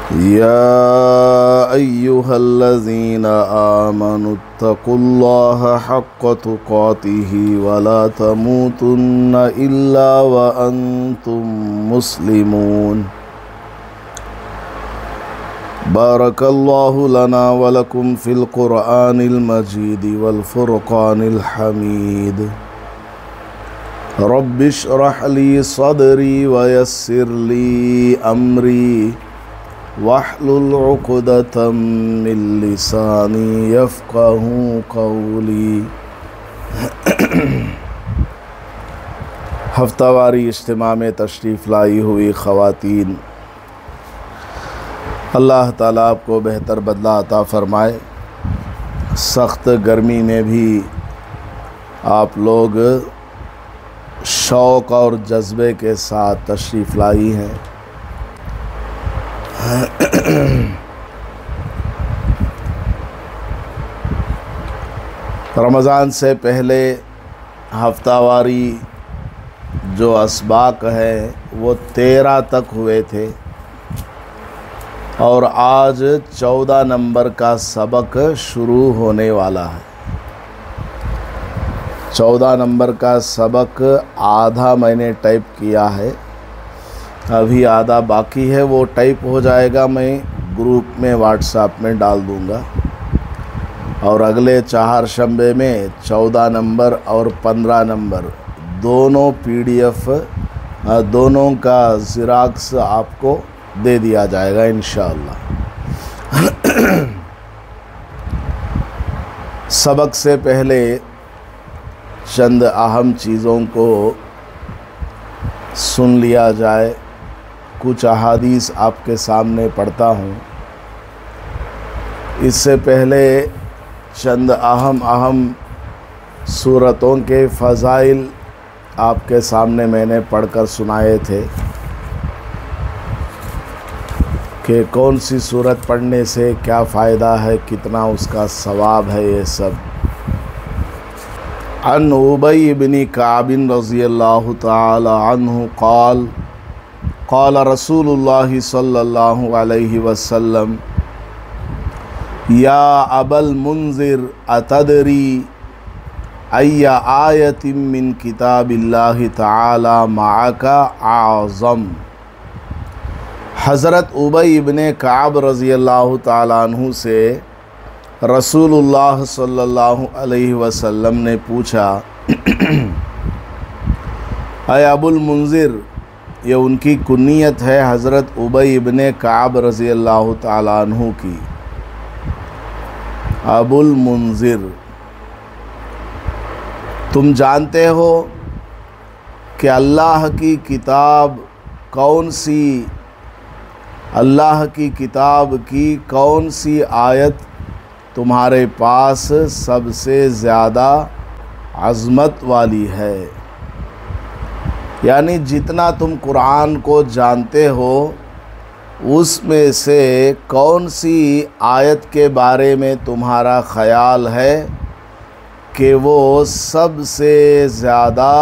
या अय्युहल्लज़ीना आमनुत्तकुल्लाह हक़्क़ तुक़ातिही वला तमूतुन्ना इल्ला व अंतुम मुस्लिमून। बारकल्लाहु लना व लकुम फ़िल क़ुरआनिल मजीद वल फ़ुरक़ानिल हमीद। रब्बिश्रह ली सदरी व यस्सिर ली अमरी वहलुल उक़दतम मिन लिसानी यफ़क़हू क़ौली। हफ्तावारी इज्तिमा में तशरीफ़ लाई हुई ख़वातीन, अल्लाह ताला आपको बेहतर बदला अता फ़रमाए। सख्त गर्मी में भी आप लोग शौक़ और जज्बे के साथ तशरीफ़ लाई हैं। रमज़ान से पहले हफ्तावारी जो असबाक है वो 13 तक हुए थे और आज 14 नंबर का सबक शुरू होने वाला है। 14 नंबर का सबक आधा मैंने टाइप किया है, अभी आधा बाकी है, वो टाइप हो जाएगा, मैं ग्रुप में व्हाट्सएप में डाल दूंगा। और अगले चारशंबे में 14 नंबर और 15 नंबर दोनों PDF दोनों का ज़िराक्स आपको दे दिया जाएगा इंशाअल्लाह। सबक से पहले चंद अहम चीज़ों को सुन लिया जाए। कुछ अहादीस आपके सामने पढ़ता हूँ। इससे पहले चंद अहम सूरतों के फ़ज़ाइल आपके सामने मैंने पढ़कर सुनाए थे कि कौन सी सूरत पढ़ने से क्या फ़ायदा है, कितना उसका सवाब है, ये सब। अन उबई इब्न कअब रज़ियल्लाहु ताला अन्हु क़ाल क़ाल रसूलुल्लाह सल्लल्लाहु अलैहि वसल्लम या अबल मुंज़िर अतदरी अय्या आयतिम मिन किताबिल्लाहि ताला मअका आज़म। हज़रत उबई इब्न कअब रज़ियल्लाहु ताला अन्हु से रसूलुल्लाह सल्लल्लाहु अलैहि वसल्लम ने पूछा, अय अबुल मुंज़िर, ये उनकी कुन्नियत है हज़रत उबई इब्न कअब रज़ियल्लाहु ताला अन्हु की, अबुल मुंज़िर, तुम जानते हो कि अल्लाह की किताब कौन सी, अल्लाह की किताब की कौन सी आयत तुम्हारे पास सबसे ज़्यादा अज़मत वाली है? यानी जितना तुम कुरान को जानते हो उसमें से कौन सी आयत के बारे में तुम्हारा ख़याल है कि वो सबसे ज़्यादा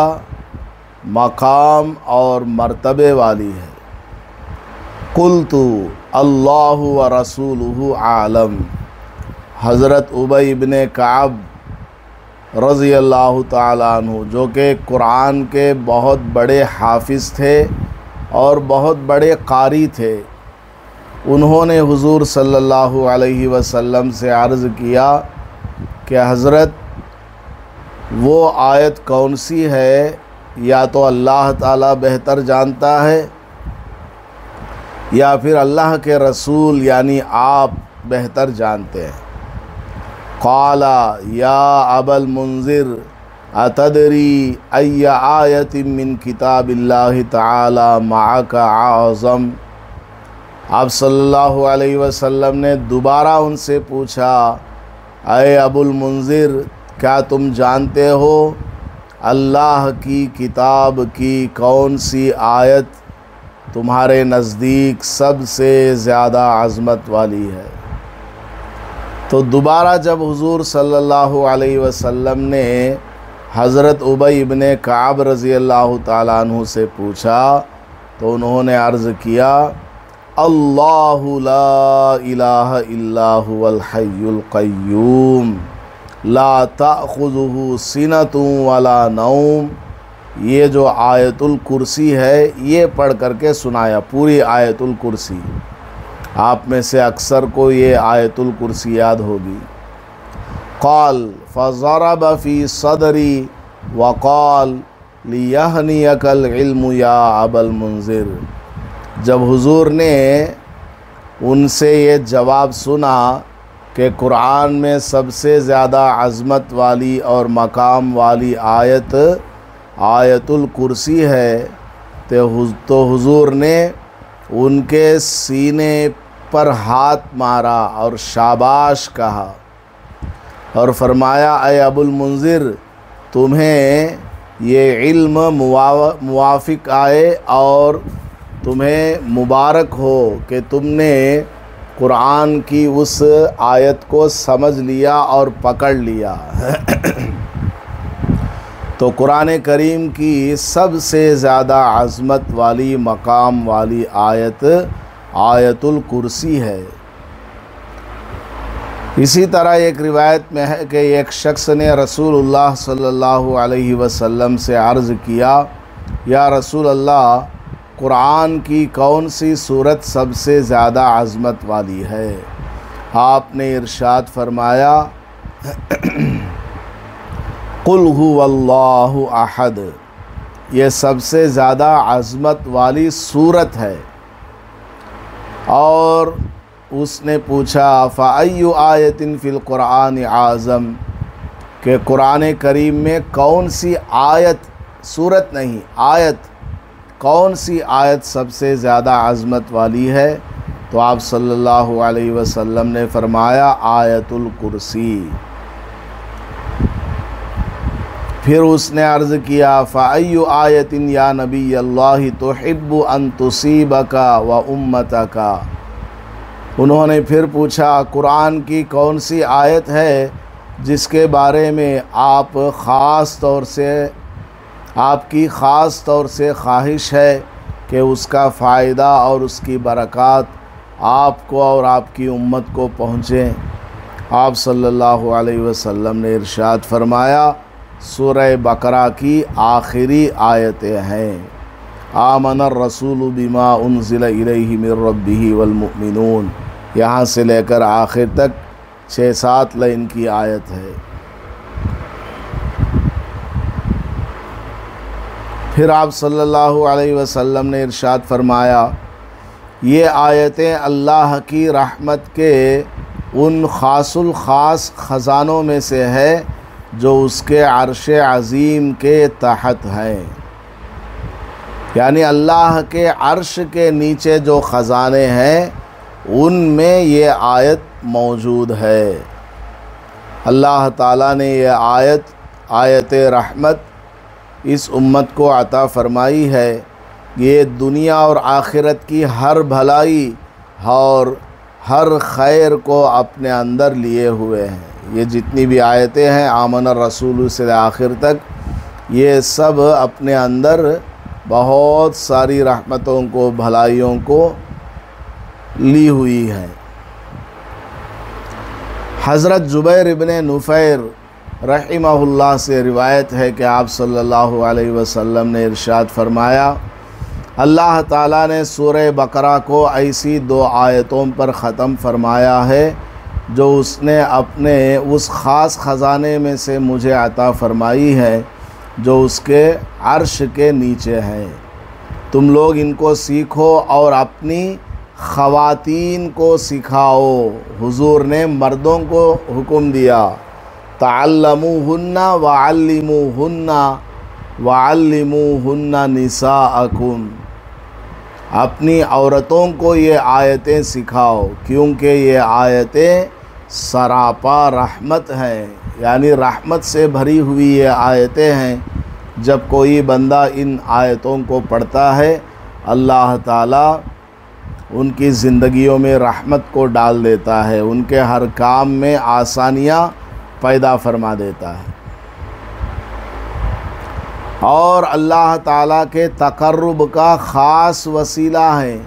मकाम और मर्तबे वाली है? कुल्तु अल्लाहु व रसूलुहु आलम। हज़रत उबई इब्न कअब रज़ियल्लाहु ताला अन्हु, जो कि कुरान के बहुत बड़े हाफिज़ थे और बहुत बड़े कारी थे, उन्होंने हुज़ूर सल्लल्लाहु अलैहि वसल्लम से अर्ज़ किया कि हज़रत वो आयत कौन सी है, या तो अल्लाह ताला बेहतर जानता है या फिर अल्लाह के रसूल यानी आप बेहतर जानते हैं। क़ाला या अबल मुंज़िर अतदरी अय्या आयतिम मिन किताबिल्लाहि ताला मअका आज़म। आप सल्लल्लाहु अलैहि वसल्लम ने दोबारा उनसे पूछा, अय अबुल मुंज़िर, क्या तुम जानते हो अल्लाह की किताब की कौन सी आयत तुम्हारे नज़दीक सबसे ज़्यादा अज़मत वाली है? तो दोबारा जब हुज़ूर सल्लल्लाहु अलैहि वसल्लम ने हज़रत उबई इब्न कअब रज़ियल्लाहु ताला अन्हु से पूछा तो उन्होंने अर्ज़ किया अल्लाहु ला इलाहा इल्ला हुवल हय्युल क़य्यूम ला ताख़ुज़ुहु सिनतुन वला नौम। ये जो आयतुल कुर्सी है ये पढ़ करके सुनाया, पूरी आयतुल कुर्सी। आप में से अक्सर को ये आयतुल कुर्सी याद होगी। क़ाल फ़ज़रब फ़ी सदरी वक़ाल लियहनियकल इल्मु या अबल मुंज़िर। जब हुजूर ने उनसे ये जवाब सुना कि कुरान में सबसे ज़्यादा अज़मत वाली और मकाम वाली आयत आयतुल कुर्सी है, तो हुजूर ने उनके सीने पर हाथ मारा और शाबाश कहा और फरमाया, अय अबुल मुंज़िर, तुम्हें ये इल्म मुवाफ़िक आए और तुम्हें मुबारक हो कि तुमने कुरान की उस आयत को समझ लिया और पकड़ लिया। तो कुरान करीम की सबसे ज़्यादा अज़मत वाली मकाम वाली आयत आयतुल कुर्सी है। इसी तरह एक रिवायत में है कि एक शख्स ने रसूलुल्लाह सल्लल्लाहु अलैहि वसल्लम से अर्ज़ किया, या रसूल अल्लाह, कुरान की कौन सी सूरत सबसे ज़्यादा अज़मत वाली है? आपने इरशाद फरमाया, कुल हुवल्लाहु अहद, ये सबसे ज़्यादा अज़मत वाली सूरत है। और उसने पूछा, फ़अय्यु आयतिन फ़िल क़ुरआन आज़म, कि कुरान करीम में कौन सी आयत, सूरत नहीं आयत, कौन सी आयत सबसे ज़्यादा अज़मत वाली है? तो आप सल्लल्लाहु अलैहि वसल्लम ने फरमाया, आयतुल कुर्सी। फिर उसने अर्ज़ किया, फ़अय्यु आयतिन या नबी अल्लाह तुहिब्बु अन तुसीबका व उम्मतका। उन्होंने फिर पूछा, कुरान की कौन सी आयत है जिसके बारे में आपकी ख़ास तौर से ख्वाहिश है कि उसका फ़ायदा और उसकी बरक़ात आपको और आपकी उम्मत को पहुँचे? आप सल्लल्लाहु अलैहि वसल्लम ने इरशाद फरमाया, सूरह बकरा की आखिरी आयतें हैं, आमनर रसूलु बिमा उन्ज़िला इलैहि मिर रब्बिही वल मुमिनून, यहाँ से लेकर आखिर तक 6-7 लाइन की आयत है। फिर आप सल्लल्लाहु अलैहि वसल्लम ने इरशाद फरमाया, ये आयतें अल्लाह की रहमत के उन ख़ासुल ख़ास ख़ज़ानों में से है जो उसके अर्श अज़ीम के तहत हैं। यानी अल्लाह के अर्श के नीचे जो ख़ज़ाने हैं उनमें ये आयत मौजूद है। अल्लाह ताला ने ये आयत रहमत इस उम्मत को अता फ़रमाई है। ये दुनिया और आखिरत की हर भलाई और हर खैर को अपने अंदर लिए हुए हैं। ये जितनी भी आयतें हैं आमन रसूल से आखिर तक, ये सब अपने अंदर बहुत सारी रहमतों को, भलाइयों को ली हुई है। हज़रत जुबैर इब्ने नुफ़ैर रहिमहुल्लाह से रिवायत है कि आप सल्लल्लाहु अलैहि वसल्लम ने इरशाद फरमाया, अल्लाह ताला ने सूरह बकरा को ऐसी 2 आयतों पर ख़त्म फरमाया है जो उसने अपने उस ख़ास ख़ज़ाने में से मुझे अता फ़रमाई है जो उसके अर्श के नीचे है। तुम लोग इनको सीखो और अपनी ख़वातीन को सिखाओ। हुजूर ने मर्दों को हुक्म दिया, तअल्लमुहुन्ना वअल्लिमुहुन्ना निसाअकुम, अपनी औरतों को ये आयतें सिखाओ क्योंकि ये आयतें सरापा रहमत हैं, यानी रहमत से भरी हुई ये आयतें हैं। जब कोई बंदा इन आयतों को पढ़ता है अल्लाह ताला उनकी ज़िंदगियों में रहमत को डाल देता है, उनके हर काम में आसानियाँ पैदा फरमा देता है और अल्लाह ताला के तक़र्रुब का ख़ास वसीला है।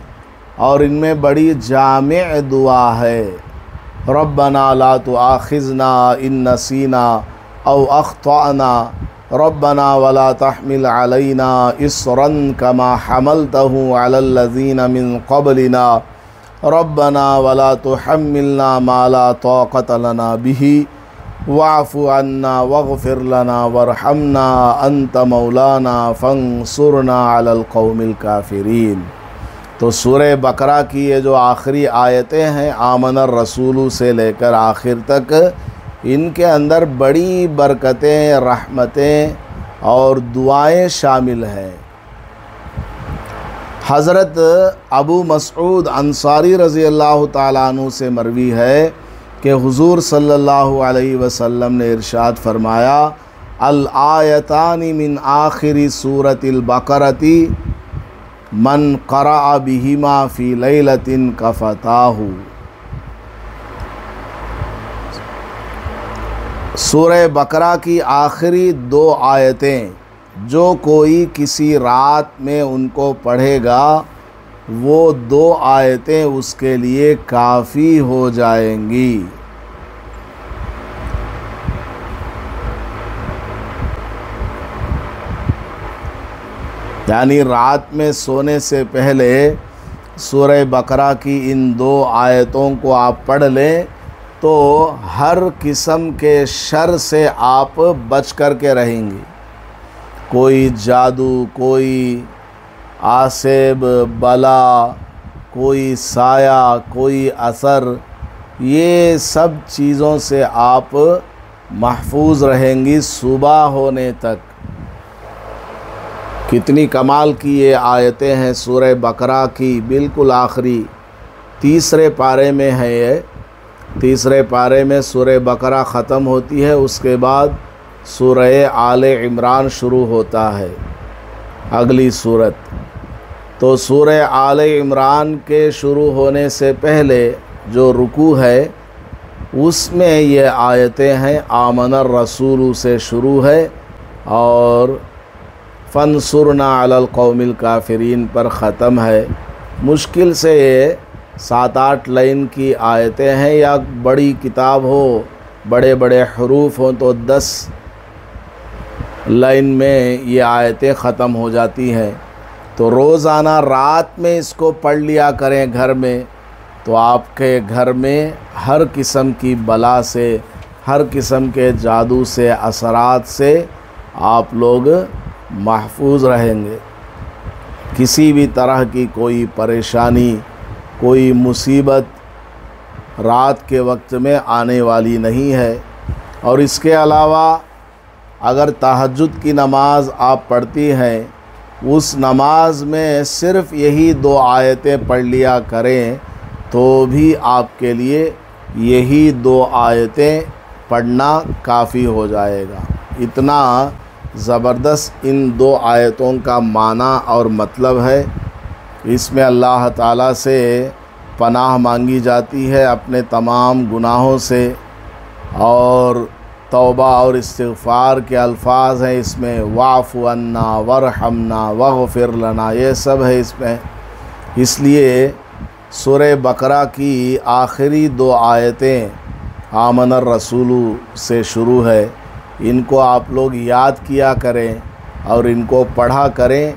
और इनमें बड़ी जामे दुआ है। रब्बना ला तुआखिज़ना इन नसीना औ अख्ताना रब्बना वला तहमिल अलैना इसरन कमा हमलतहु अलल लज़ीना मिन क़ब्लिना रब्बना वला तुहम्मिलना मा ला ताक़त लना बिही वाफ़ु अन्ना वग़फ़िर लना वरहमना अंत मौलाना फंसुरना अलल क़ौमिल काफ़िरीन। तो सूरह बकरा की ये जो आखिरी आयतें हैं आमनर रसूलु से लेकर आखिर तक, इनके अंदर बड़ी बरकतें, रहमतें और दुआएं शामिल हैं। हज़रत अबू मसऊद अंसारी रज़ी अल्लाह ताला अन्हु से मरवी है कि हुज़ूर सल्लल्लाहु अलैहि वसल्लम ने इरशाद फरमाया, अल आयतानी मिन आखिरी सूरतिल बकरती मन क़रा बिहिमा फ़ी लैलतिन कफ़ताहु। सूरह बकरा की आखिरी 2 आयतें जो कोई किसी रात में उनको पढ़ेगा वो 2 आयतें उसके लिए काफ़ी हो जाएंगी। यानी रात में सोने से पहले सूरह बकरा की इन 2 आयतों को आप पढ़ लें तो हर किस्म के शर से आप बच कर के रहेंगे। कोई जादू, कोई आसेब, बला, कोई साया, कोई असर, ये सब चीज़ों से आप महफूज रहेंगी सुबह होने तक। कितनी कमाल की ये आयतें हैं सूरह बकरा की। बिल्कुल आखिरी 3रे पारे में है ये। 3रे पारे में सूरह बकरा ख़त्म होती है, उसके बाद सूरह आले इमरान शुरू होता है, अगली सूरत। तो सूरह आले इमरान के शुरू होने से पहले जो रुकू है उसमें ये आयतें हैं। आमनर रसूलु से शुरू है और फंसुरना अलल क़ौमिल काफ़िरीन पर ख़त्म है। मुश्किल से ये 7-8 लाइन की आयतें हैं, या बड़ी किताब हो, बड़े बड़े हरूफ हों तो 10 लाइन में ये आयतें ख़त्म हो जाती हैं। तो रोज़ाना रात में इसको पढ़ लिया करें घर में, तो आपके घर में हर किस्म की बला से, हर किस्म के जादू से, असरात से आप लोग महफूज रहेंगे। किसी भी तरह की कोई परेशानी, कोई मुसीबत रात के वक्त में आने वाली नहीं है। और इसके अलावा अगर तहज्जुद की नमाज़ आप पढ़ती हैं, उस नमाज में सिर्फ़ यही 2 आयतें पढ़ लिया करें तो भी आपके लिए यही 2 आयतें पढ़ना काफ़ी हो जाएगा। इतना ज़बरदस्त इन 2 आयतों का माना और मतलब है। इसमें अल्लाह ताला से पनाह मांगी जाती है अपने तमाम गुनाहों से, और तौबा और इस्तिग़फ़ार के अल्फाज हैं इसमें। वाफ़ु अन्ना वरहमना वग़फ़िर लना, ये सब है इसमें। इसलिए सूरह बकरा की आखिरी 2 आयतें आमनर रसूलु से शुरू है। इनको आप लोग याद किया करें और इनको पढ़ा करें,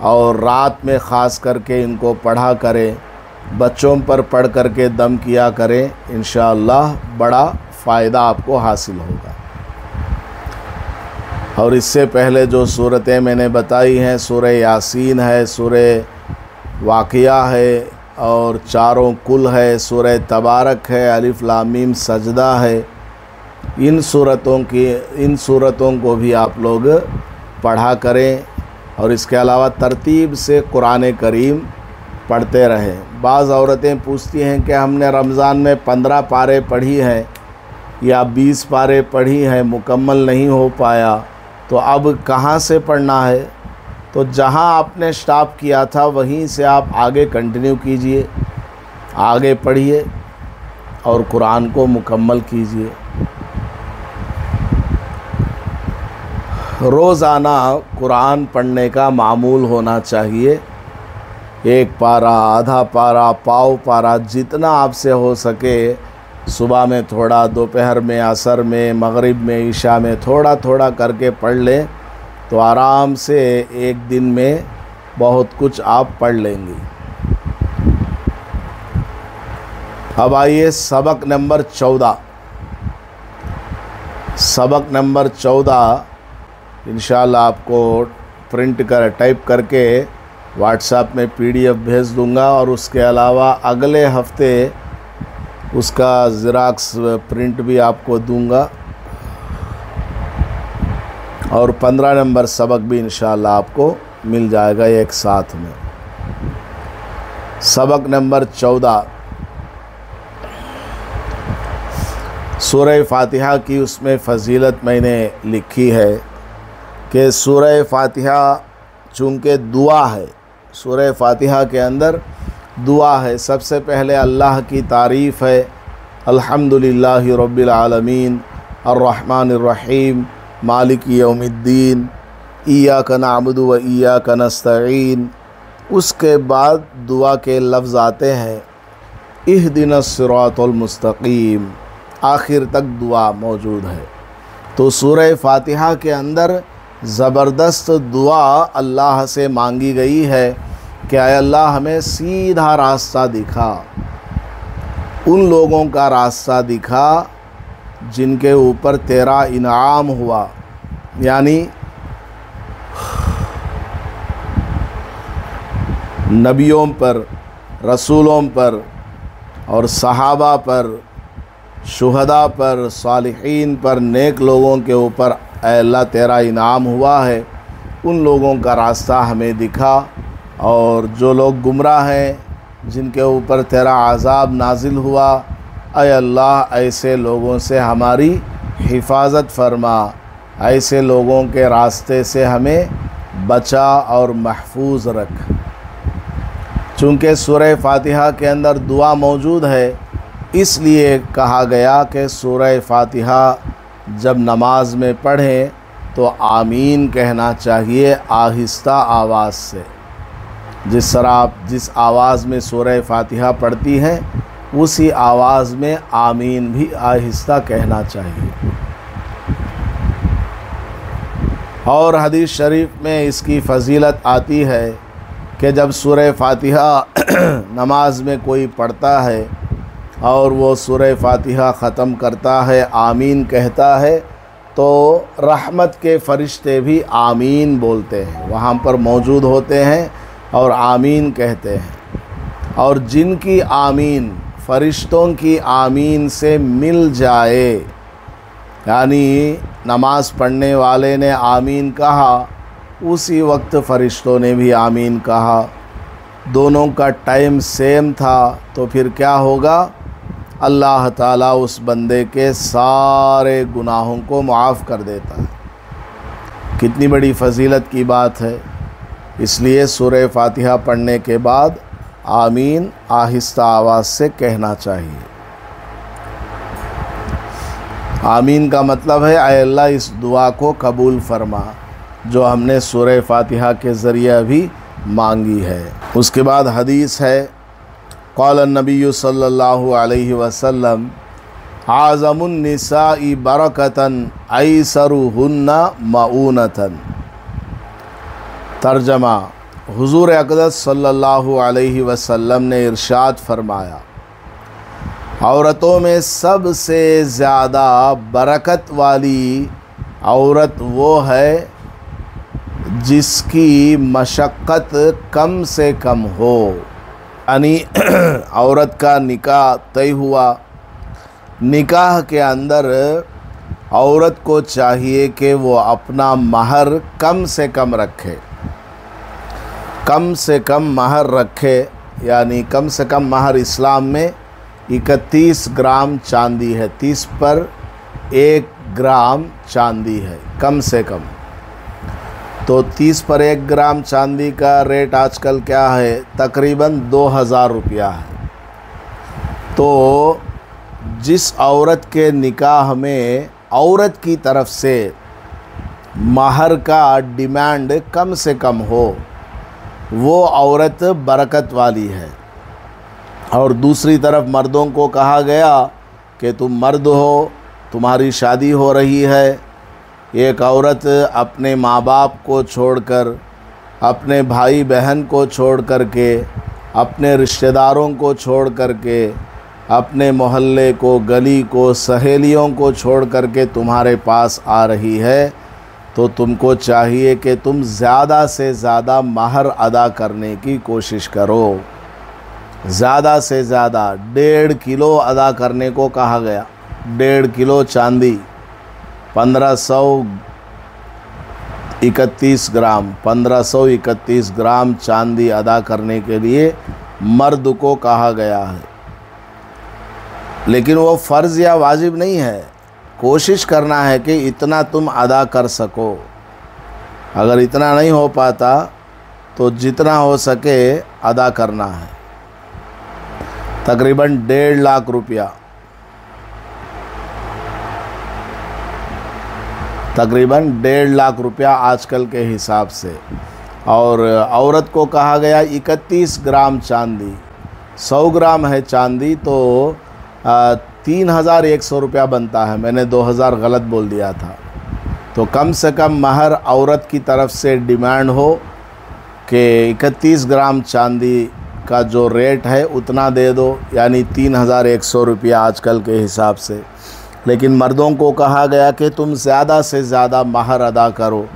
और रात में ख़ास करके इनको पढ़ा करें। बच्चों पर पढ़ करके दम किया करें, इंशाअल्लाह बड़ा फ़ायदा आपको हासिल होगा। और इससे पहले जो सूरतें मैंने बताई हैं, सूरह यासीन है, सूरह वाक़िया है, और चारों कुल है, सूरह तबारक है, अलिफ लाम मीम सजदा है। इन सूरतों को भी आप लोग पढ़ा करें, और इसके अलावा तरतीब से कुरान करीम पढ़ते रहें। बाज़ औरतें पूछती हैं कि हमने रमज़ान में 15 पारे पढ़ी हैं या 20 पारे पढ़ी हैं, मुकम्मल नहीं हो पाया, तो अब कहाँ से पढ़ना है? तो जहाँ आपने स्टॉप किया था वहीं से आप आगे कंटिन्यू कीजिए, आगे पढ़िए और कुरान को मुकम्मल कीजिए। रोज़ाना कुरान पढ़ने का मामूल होना चाहिए। 1 पारा, आधा पारा, पाव पारा, जितना आपसे हो सके सुबह में थोड़ा, दोपहर में, असर में, मगरिब में, ईशा में थोड़ा थोड़ा करके पढ़ लें तो आराम से एक दिन में बहुत कुछ आप पढ़ लेंगे। अब आइए सबक नंबर 14। सबक नंबर 14 इंशाल्लाह आपको टाइप करके व्हाट्सएप में PDF भेज दूंगा और उसके अलावा अगले हफ्ते उसका ज़ेरॉक्स प्रिंट भी आपको दूंगा और 15 नंबर सबक भी इंशाल्लाह आपको मिल जाएगा एक साथ में। सबक नंबर 14 सूरह फ़ातिहा की उसमें फ़जीलत मैंने लिखी है कि सूरह फ़ातिहा चूँकि दुआ है, सूरह फ़ातिहा के अंदर दुआ है। सबसे पहले अल्लाह की तारीफ़ है, अल्हम्दुलिल्लाहि रब्बिल आलमीन अर्रहमानिर रहीम मालिकी यौमिद्दीन इय्याका नअबुदु व इय्याका नस्तईन। उसके बाद दुआ के लफ्ज़ आते हैं इहदिनस सिरातल मुस्तकीम, आखिर तक दुआ मौजूद है। तो सूरह फ़ातिहा के अंदर ज़बरदस्त दुआ अल्लाह से मांगी गई है कि आए अल्लाह हमें सीधा रास्ता दिखा, उन लोगों का रास्ता दिखा जिनके ऊपर तेरा इनाम हुआ, यानी नबियों पर, रसूलों पर और सहाबा पर, शुहदा पर, सालिहीन पर, नेक लोगों के ऊपर ऐ अल्लाह तेरा इनाम हुआ है, उन लोगों का रास्ता हमें दिखा। और जो लोग गुमराह हैं, जिनके ऊपर तेरा अज़ाब नाजिल हुआ, ऐ अल्लाह ऐसे लोगों से हमारी हिफाजत फरमा, ऐसे लोगों के रास्ते से हमें बचा और महफूज रख। चूँकि सूरह फ़ातिहा के अंदर दुआ मौजूद है, इसलिए कहा गया कि सूरह फ़ातिहा जब नमाज में पढ़ें तो आमीन कहना चाहिए आहिस्ता आवाज़ से। जिस तरह आप जिस आवाज़ में सूरह फ़ातिहा पढ़ती हैं उसी आवाज़ में आमीन भी आहिस्ता कहना चाहिए। और हदीस शरीफ में इसकी फ़जीलत आती है कि जब सूरह फ़ातिहा नमाज में कोई पढ़ता है और वो सूरह फ़ातिहा ख़त्म करता है, आमीन कहता है, तो रहमत के फ़रिश्ते भी आमीन बोलते हैं, वहाँ पर मौजूद होते हैं और आमीन कहते हैं। और जिनकी आमीन फ़रिश्तों की आमीन से मिल जाए, यानी नमाज़ पढ़ने वाले ने आमीन कहा, उसी वक्त फ़रिश्तों ने भी आमीन कहा, दोनों का टाइम सेम था, तो फिर क्या होगा? अल्लाह ताला उस बंदे के सारे गुनाहों को माफ़ कर देता है। कितनी बड़ी फ़जीलत की बात है। इसलिए सूरह फ़ातिहा पढ़ने के बाद आमीन आहिस्ता आवाज़ से कहना चाहिए। आमीन का मतलब है ऐ अल्लाह इस दुआ को कबूल फरमा जो हमने सूरह फ़ातिहा के ज़रिए अभी मांगी है। उसके बाद हदीस है, क़ाल नबी सल्लल्लाहु अलैहि वसल्लम आज़मुन निसाई बरकतन ऐसरुहुन्ना मऊनतन। तर्जमा, हुज़ूर अक़दस सल्लल्लाहु अलैहि वसल्लम ने इरशाद फरमाया, औरतों में सबसे ज़्यादा बरकत वाली औरत वो है जिसकी मशक्क़त कम से कम हो, यानी औरत का निकाह तय हुआ, निकाह के अंदर औरत को चाहिए कि वो अपना महर कम से कम रखे, कम से कम महर रखे, यानी कम से कम महर इस्लाम में 31 ग्राम चांदी है, 30 पर 1 ग्राम चांदी है कम से कम। तो 30 पर 1 ग्राम चांदी का रेट आजकल क्या है? तकरीबन 2000 रुपया है। तो जिस औरत के निकाह में औरत की तरफ से महर का डिमांड कम से कम हो, वो औरत बरकत वाली है। और दूसरी तरफ मर्दों को कहा गया कि तुम मर्द हो, तुम्हारी शादी हो रही है। एक औरत अपने माँ बाप को छोड़कर, अपने भाई बहन को छोड़ कर के, अपने रिश्तेदारों को छोड़ कर के, अपने मोहल्ले को, गली को, सहेलियों को छोड़ कर के तुम्हारे पास आ रही है, तो तुमको चाहिए कि तुम ज़्यादा से ज़्यादा महर अदा करने की कोशिश करो। ज़्यादा से ज़्यादा 1.5 किलो अदा करने को कहा गया। 1.5 किलो चांदी, 1531 ग्राम, 1531 ग्राम चांदी अदा करने के लिए मर्द को कहा गया है। लेकिन वो फ़र्ज़ या वाजिब नहीं है, कोशिश करना है कि इतना तुम अदा कर सको। अगर इतना नहीं हो पाता तो जितना हो सके अदा करना है। तकरीबन 1.5 लाख रुपया, तकरीबन 1.5 लाख रुपया आजकल के हिसाब से। और औरत को कहा गया 31 ग्राम चांदी। 100 ग्राम है चांदी तो 3100 रुपया बनता है। मैंने 2000 गलत बोल दिया था। तो कम से कम महर औरत की तरफ से डिमांड हो कि 31 ग्राम चांदी का जो रेट है उतना दे दो, यानी 3100 रुपया आजकल के हिसाब से। लेकिन मर्दों को कहा गया कि तुम ज़्यादा से ज़्यादा महर अदा करो।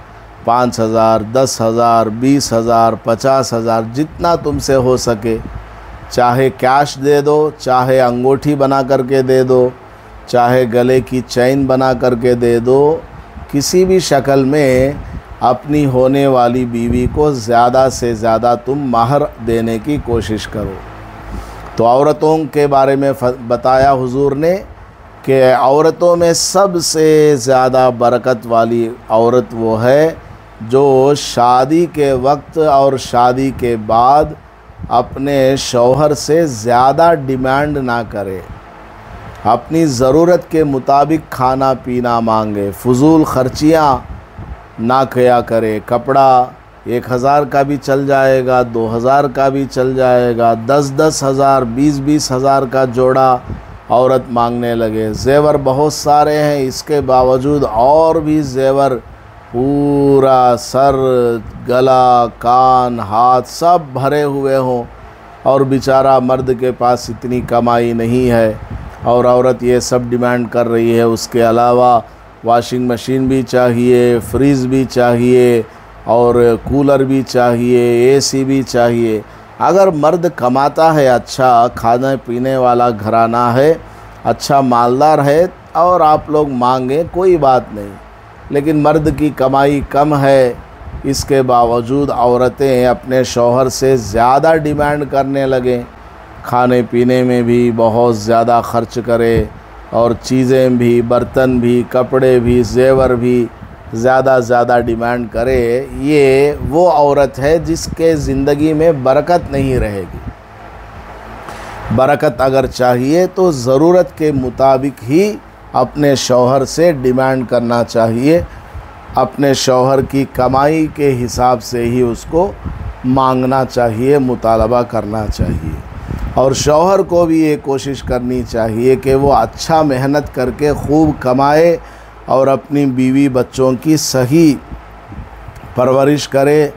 5000, 10,000, 20,000, 50,000, जितना तुमसे हो सके। चाहे कैश दे दो, चाहे अंगूठी बना करके दे दो, चाहे गले की चैन बना करके दे दो। किसी भी शक्ल में अपनी होने वाली बीवी को ज़्यादा से ज़्यादा तुम महर देने की कोशिश करो। तो औरतों के बारे में बताया हुजूर ने कि औरतों में सबसे ज़्यादा बरकत वाली औरत वो है जो शादी के वक्त और शादी के बाद अपने शौहर से ज़्यादा डिमांड ना करे, अपनी ज़रूरत के मुताबिक खाना पीना मांगे, फजूल खर्चियाँ ना किया करे। कपड़ा 1000 का भी चल जाएगा, 2000 का भी चल जाएगा, 10-10 हज़ार, 20-20 हज़ार का जोड़ा औरत मांगने लगे। ज़ेवर बहुत सारे हैं, इसके बावजूद और भी ज़ेवर, पूरा सर, गला, कान, हाथ सब भरे हुए हों, और बेचारा मर्द के पास इतनी कमाई नहीं है और औरत ये सब डिमांड कर रही है। उसके अलावा वॉशिंग मशीन भी चाहिए, फ्रिज भी चाहिए, और कूलर भी चाहिए, एसी भी चाहिए। अगर मर्द कमाता है, अच्छा खाने पीने वाला घराना है, अच्छा मालदार है, और आप लोग मांगे, कोई बात नहीं। लेकिन मर्द की कमाई कम है, इसके बावजूद औरतें अपने शौहर से ज़्यादा डिमांड करने लगें, खाने पीने में भी बहुत ज़्यादा खर्च करे, और चीज़ें भी, बर्तन भी, कपड़े भी, ज़ेवर भी ज़्यादा डिमांड करे। ये वो औरत है जिसके ज़िंदगी में बरकत नहीं रहेगी। बरकत अगर चाहिए तो ज़रूरत के मुताबिक ही अपने शौहर से डिमांड करना चाहिए, अपने शौहर की कमाई के हिसाब से ही उसको मांगना चाहिए, मुतालबा करना चाहिए। और शौहर को भी ये कोशिश करनी चाहिए कि वो अच्छा मेहनत करके खूब कमाए और अपनी बीवी बच्चों की सही परवरिश करे,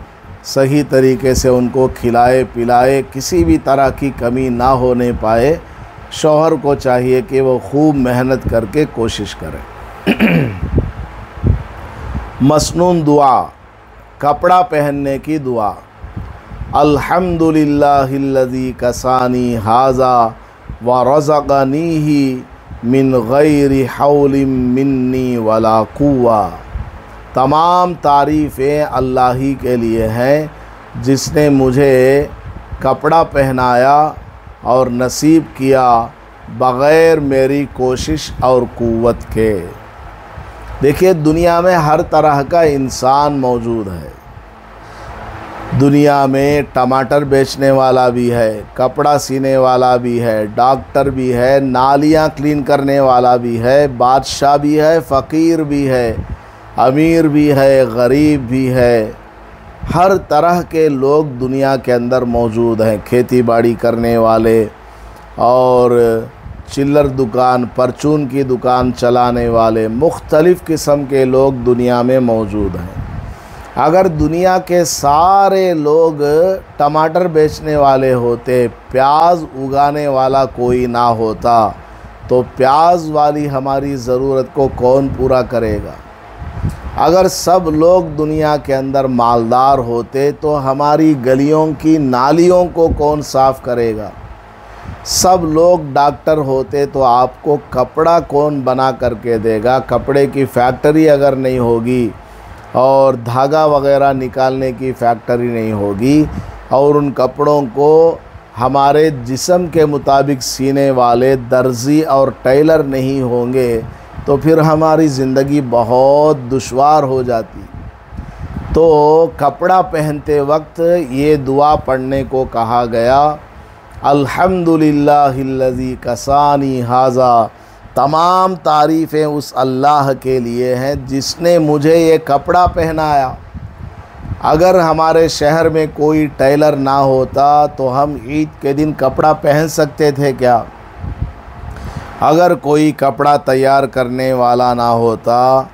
सही तरीके से उनको खिलाए पिलाए, किसी भी तरह की कमी ना होने पाए। शौहर को चाहिए कि वो खूब मेहनत करके कोशिश करे। मसनून दुआ, कपड़ा पहनने की दुआ। अल्हम्दुलिल्लाहिल्लज़ी कसानी हाज़ा व रज़क़नीही मिन गैरि हौलिम मिन्नी वला कुव्वा। तमाम तारीफ़ें अल्लाह ही के लिए हैं जिसने मुझे कपड़ा पहनाया और नसीब किया बग़ैर मेरी कोशिश और क़ुव्वत के। देखिए, दुनिया में हर तरह का इंसान मौजूद है। दुनिया में टमाटर बेचने वाला भी है, कपड़ा सीने वाला भी है, डॉक्टर भी है, नालियाँ क्लीन करने वाला भी है, बादशाह भी है, फ़कीर भी है, अमीर भी है, गरीब भी है, हर तरह के लोग दुनिया के अंदर मौजूद हैं, खेती बाड़ी करने वाले और चिल्लर दुकान, परचून की दुकान चलाने वाले, मुख्तलिफ़ किस्म के लोग दुनिया में मौजूद हैं। अगर दुनिया के सारे लोग टमाटर बेचने वाले होते, प्याज उगाने वाला कोई ना होता, तो प्याज वाली हमारी ज़रूरत को कौन पूरा करेगा? अगर सब लोग दुनिया के अंदर मालदार होते तो हमारी गलियों की नालियों को कौन साफ़ करेगा? सब लोग डॉक्टर होते तो आपको कपड़ा कौन बना करके देगा? कपड़े की फैक्ट्री अगर नहीं होगी और धागा वगैरह निकालने की फैक्ट्री नहीं होगी और उन कपड़ों को हमारे जिस्म के मुताबिक सीने वाले दर्जी और टेलर नहीं होंगे तो फिर हमारी ज़िंदगी बहुत दुश्वार हो जाती। तो कपड़ा पहनते वक्त ये दुआ पढ़ने को कहा गया, अल्हम्दुलिल्लाहिल्लज़ी कसानी हाज़ा, तमाम तारीफ़ें उस अल्लाह के लिए हैं जिसने मुझे ये कपड़ा पहनाया। अगर हमारे शहर में कोई टेलर ना होता तो हम ईद के दिन कपड़ा पहन सकते थे क्या? अगर कोई कपड़ा तैयार करने वाला ना होता,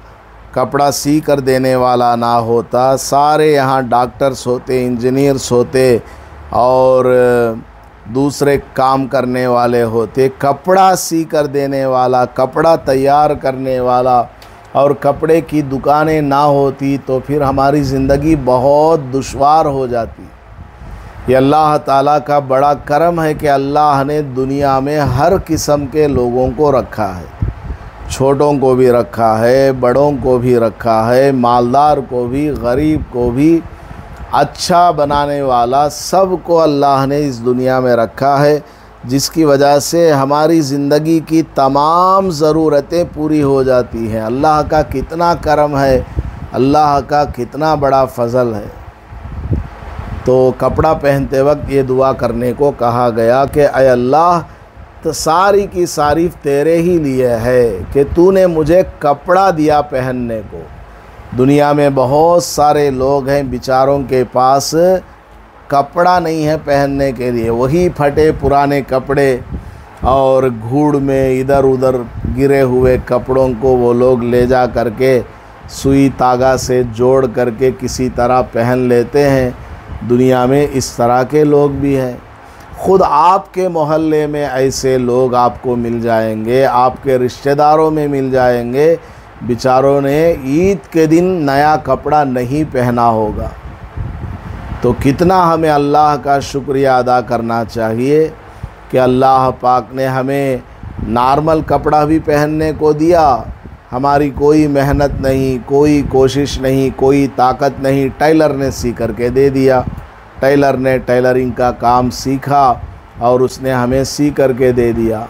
कपड़ा सी कर देने वाला ना होता, सारे यहाँ डॉक्टर्स होते, इंजीनियर्स होते और दूसरे काम करने वाले होते, कपड़ा सी कर देने वाला, कपड़ा तैयार करने वाला और कपड़े की दुकानें ना होती तो फिर हमारी ज़िंदगी बहुत दुश्वार हो जाती। ये अल्लाह ताला का बड़ा करम है कि अल्लाह ने दुनिया में हर किस्म के लोगों को रखा है, छोटों को भी रखा है, बड़ों को भी रखा है, मालदार को भी, गरीब को भी, अच्छा बनाने वाला सबको अल्लाह ने इस दुनिया में रखा है, जिसकी वजह से हमारी ज़िंदगी की तमाम ज़रूरतें पूरी हो जाती हैं। अल्लाह का कितना करम है, अल्लाह का कितना बड़ा फ़ज़ल है। तो कपड़ा पहनते वक्त ये दुआ करने को कहा गया कि अय अल्लाह, तो सारी की सारी तेरे ही लिए है कि तूने मुझे कपड़ा दिया पहनने को। दुनिया में बहुत सारे लोग हैं बेचारों के पास कपड़ा नहीं है पहनने के लिए, वही फटे पुराने कपड़े और घूड़ में इधर उधर गिरे हुए कपड़ों को वो लोग ले जा करके सुई तागा से जोड़ करके किसी तरह पहन लेते हैं। दुनिया में इस तरह के लोग भी हैं। ख़ुद आपके मोहल्ले में ऐसे लोग आपको मिल जाएंगे, आपके रिश्तेदारों में मिल जाएंगे, बेचारों ने ईद के दिन नया कपड़ा नहीं पहना होगा। तो कितना हमें अल्लाह का शुक्रिया अदा करना चाहिए कि अल्लाह पाक ने हमें नॉर्मल कपड़ा भी पहनने को दिया। हमारी कोई मेहनत नहीं, कोई कोशिश नहीं, कोई ताकत नहीं, टेलर ने सी करके दे दिया। टेलर ने टेलरिंग का काम सीखा और उसने हमें सी करके दे दिया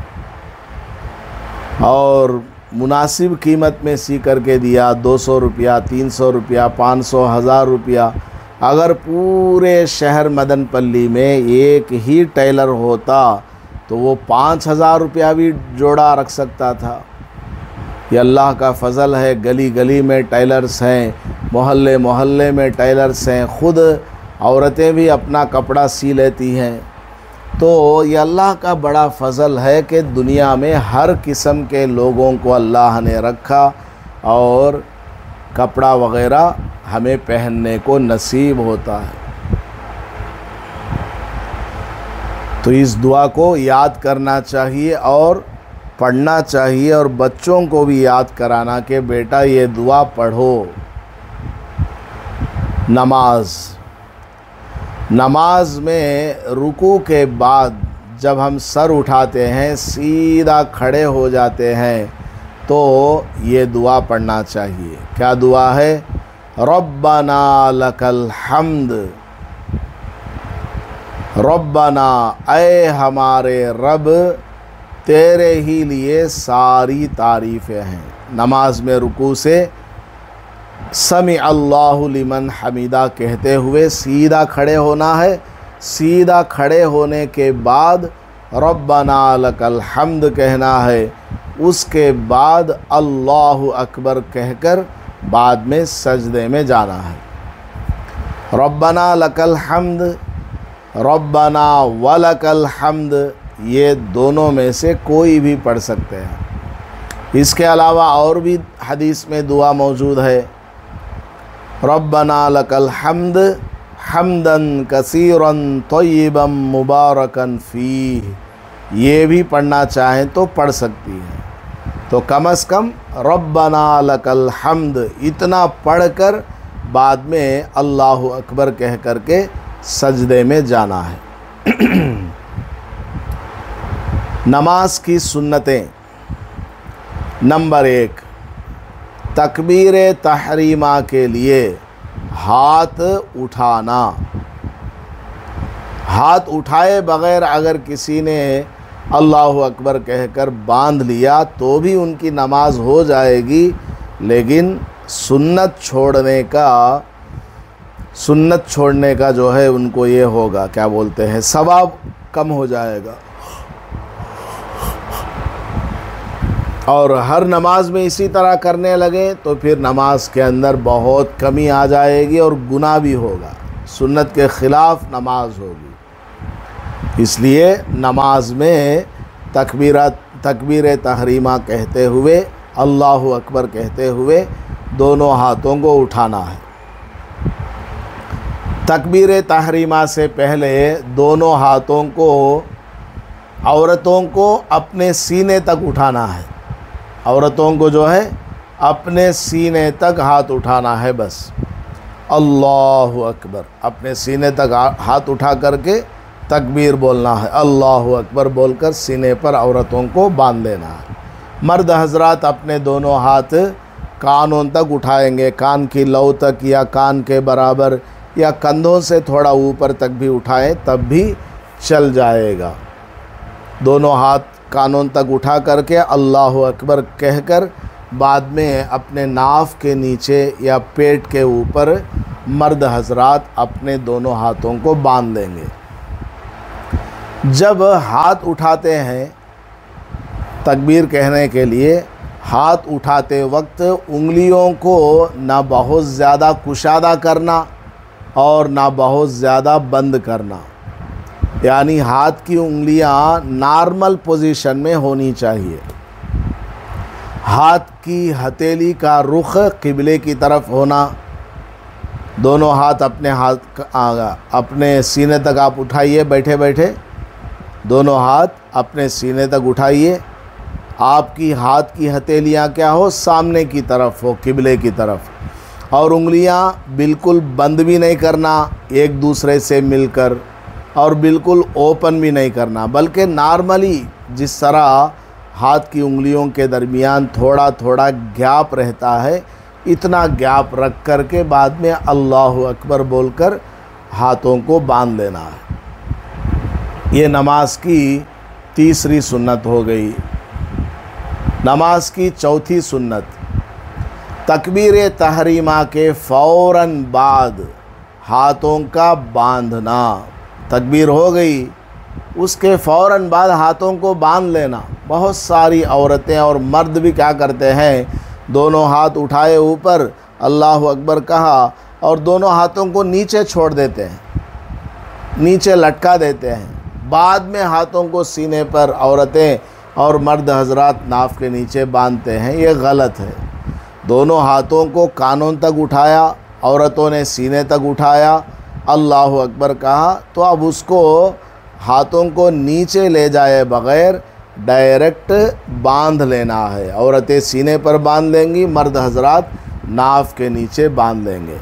और मुनासिब कीमत में सी करके दिया। 200 रुपया, 300 रुपया, 500, 1000 रुपया। अगर पूरे शहर मदनपल्ली में एक ही टेलर होता तो वो 5000 रुपया भी जोड़ा रख सकता था। ये अल्लाह का फ़ज़ल है। गली गली में टेलर्स हैं, मोहल्ले मोहल्ले में टेलर्स हैं, ख़ुद औरतें भी अपना कपड़ा सी लेती हैं। तो ये अल्लाह का बड़ा फ़ज़ल है कि दुनिया में हर किस्म के लोगों को अल्लाह ने रखा और कपड़ा वग़ैरह हमें पहनने को नसीब होता है। तो इस दुआ को याद करना चाहिए और पढ़ना चाहिए और बच्चों को भी याद कराना कि बेटा ये दुआ पढ़ो। नमाज में रुकू के बाद जब हम सर उठाते हैं, सीधा खड़े हो जाते हैं, तो ये दुआ पढ़ना चाहिए। क्या दुआ है? रब्बना लकल हम्द। रब्बना, ऐ हमारे रब, तेरे ही लिए सारी तारीफ़ें हैं। नमाज में रुकू से समी अल्लाहु लिमन हमीदा कहते हुए सीधा खड़े होना है। सीधा खड़े होने के बाद रब्बना लकल हम्द कहना है। उसके बाद अल्लाहु अकबर कहकर बाद में सजदे में जाना है। रब्बना लकल हम्द, रब्बना वलकल हम्द, ये दोनों में से कोई भी पढ़ सकते हैं। इसके अलावा और भी हदीस में दुआ मौजूद है, रब्बना लकल हम्द हम्दन कसीरन तय्यिबन मुबारकन फ़ीह, ये भी पढ़ना चाहें तो पढ़ सकती हैं। तो कम से कम रब्बना लकल हम्द इतना पढ़कर बाद में अल्लाहु अकबर कह करके सजदे में जाना है। नमाज की सुन्नतें। नंबर 1, तकबीर तहरीमा के लिए हाथ उठाना। हाथ उठाए बग़ैर अगर किसी ने अल्लाहु अकबर कहकर बांध लिया तो भी उनकी नमाज हो जाएगी, लेकिन सुन्नत छोड़ने का जो है उनको ये होगा, क्या बोलते हैं, सवाब कम हो जाएगा। और हर नमाज में इसी तरह करने लगे तो फिर नमाज के अंदर बहुत कमी आ जाएगी और गुनाह भी होगा, सुन्नत के ख़िलाफ़ नमाज होगी। इसलिए नमाज में तकबीर तहरीमा कहते हुए, अल्लाहु अकबर कहते हुए दोनों हाथों को उठाना है। तकबीर तहरीमा से पहले दोनों हाथों को, औरतों को अपने सीने तक उठाना है। औरतों को जो है अपने सीने तक हाथ उठाना है बस। अल्लाहु अकबर, अपने सीने तक हाथ उठा करके तकबीर बोलना है। अल्लाहु अकबर बोलकर सीने पर औरतों को बांध देना है। मर्द हजरात अपने दोनों हाथ कानों तक उठाएंगे, कान की लौ तक या कान के बराबर या कंधों से थोड़ा ऊपर तक भी उठाएं तब भी चल जाएगा। दोनों हाथ कानों तक उठा करके अल्लाहु अकबर कहकर बाद में अपने नाफ के नीचे या पेट के ऊपर मर्द हजरात अपने दोनों हाथों को बांध देंगे। जब हाथ उठाते हैं तकबीर कहने के लिए, हाथ उठाते वक्त उंगलियों को ना बहुत ज़्यादा कुशादा करना और ना बहुत ज़्यादा बंद करना, यानी हाथ की उंगलियां नॉर्मल पोजीशन में होनी चाहिए। हाथ की हथेली का रुख क़िबले की तरफ होना। दोनों हाथ अपने सीने तक आप उठाइए, बैठे बैठे दोनों हाथ अपने सीने तक उठाइए। आपकी हाथ की हथेलियाँ क्या हो, सामने की तरफ हो, क़िबले की तरफ। और उंगलियां बिल्कुल बंद भी नहीं करना एक दूसरे से मिलकर, और बिल्कुल ओपन भी नहीं करना, बल्कि नॉर्मली जिस तरह हाथ की उंगलियों के दरमियान थोड़ा थोड़ा गैप रहता है, इतना गैप रख कर के बाद में अल्लाहु अकबर बोलकर हाथों को बांध लेना है। ये नमाज की तीसरी सुन्नत हो गई। नमाज की चौथी सुन्नत, तकबीर तहरीमा के फ़ौरन बाद हाथों का बांधना। तकबीर हो गई, उसके फ़ौरन बाद हाथों को बांध लेना। बहुत सारी औरतें और मर्द भी क्या करते हैं, दोनों हाथ उठाए ऊपर, अल्लाहु अकबर कहा और दोनों हाथों को नीचे छोड़ देते हैं, नीचे लटका देते हैं। बाद में हाथों को सीने पर औरतें और मर्द हजरात नाफ के नीचे बांधते हैं। ये गलत है। दोनों हाथों को कानों तक उठाया, औरतों ने सीने तक उठाया, अल्लाहु अकबर कहा, तो अब उसको हाथों को नीचे ले जाए बग़ैर डायरेक्ट बांध लेना है। औरतें सीने पर बांध लेंगी, मर्द हजरात नाफ के नीचे बांध लेंगे।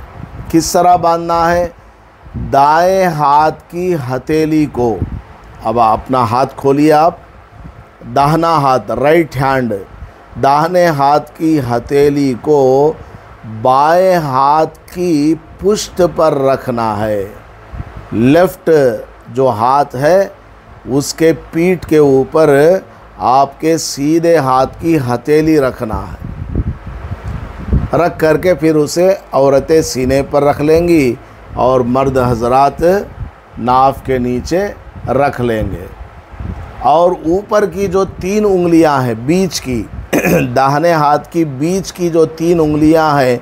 किस तरह बांधना है, दाएं हाथ की हथेली को, अब अपना हाथ खोलिए आप, दाहिना हाथ राइट हैंड, दाहिने हाथ की हथेली को बाएं हाथ की पुष्ट पर रखना है। लेफ़्ट जो हाथ है उसके पीठ के ऊपर आपके सीधे हाथ की हथेली रखना है। रख करके फिर उसे औरतें सीने पर रख लेंगी और मर्द हजरात नाफ के नीचे रख लेंगे। और ऊपर की जो 3 उंगलियां हैं बीच की दाहिने हाथ की बीच की जो 3 उंगलियां हैं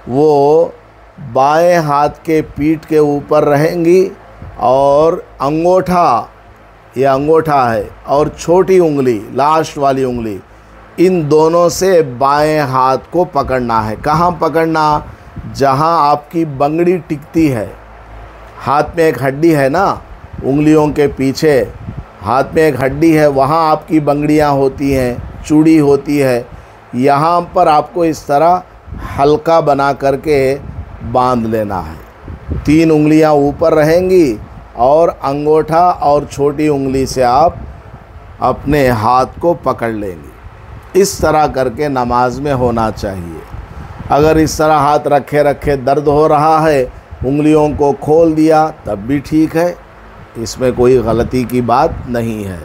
वो बाएं हाथ के पीठ के ऊपर रहेंगी और अंगूठा, ये अंगूठा है, और छोटी उंगली, लास्ट वाली उंगली, इन दोनों से बाएं हाथ को पकड़ना है। कहाँ पकड़ना? जहाँ आपकी बंगड़ी टिकती है। हाथ में एक हड्डी है ना, उंगलियों के पीछे हाथ में एक हड्डी है, वहाँ आपकी बंगड़ियाँ होती हैं, चूड़ी होती है। यहाँ पर आपको इस तरह हल्का बना करके बांध लेना है। 3 उंगलियाँ ऊपर रहेंगी और अंगूठा और छोटी उंगली से आप अपने हाथ को पकड़ लेंगे। इस तरह करके नमाज में होना चाहिए। अगर इस तरह हाथ रखे रखे दर्द हो रहा है, उंगलियों को खोल दिया तब भी ठीक है, इसमें कोई गलती की बात नहीं है।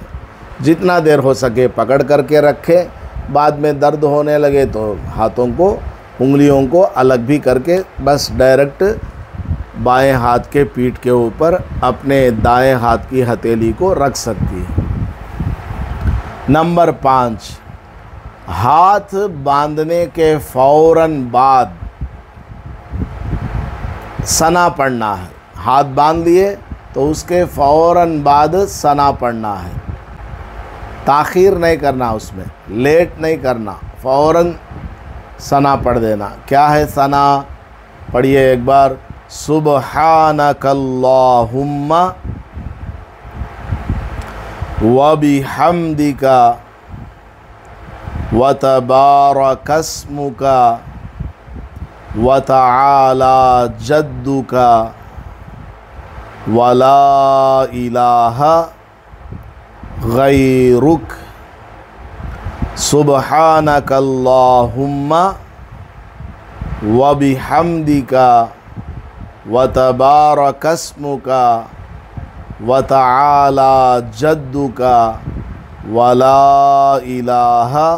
जितना देर हो सके पकड़ करके रखें, बाद में दर्द होने लगे तो हाथों को, उंगलियों को अलग भी करके बस डायरेक्ट बाएं हाथ के पीठ के ऊपर अपने दाएं हाथ की हथेली को रख सकती है। नंबर 5, हाथ बांधने के फ़ौरन बाद सना पढ़ना है। हाथ बांध लिए तो उसके फ़ौरन बाद सना पढ़ना है। ताख़ीर नहीं करना, उसमें लेट नहीं करना, फ़ौरन सना पढ़ देना। क्या है सना? पढ़िए एक बार। सुब्हानकल्लाहुम्मा व बिहम्दिका व तबारकस्मुका व तआला जद्दुका व ला इलाहा गैरुक। सुब्हानकल्लाहुम्मा व बिहम्दिका व तबारकस्मुका व तआला जद्दुका व ला इलाहा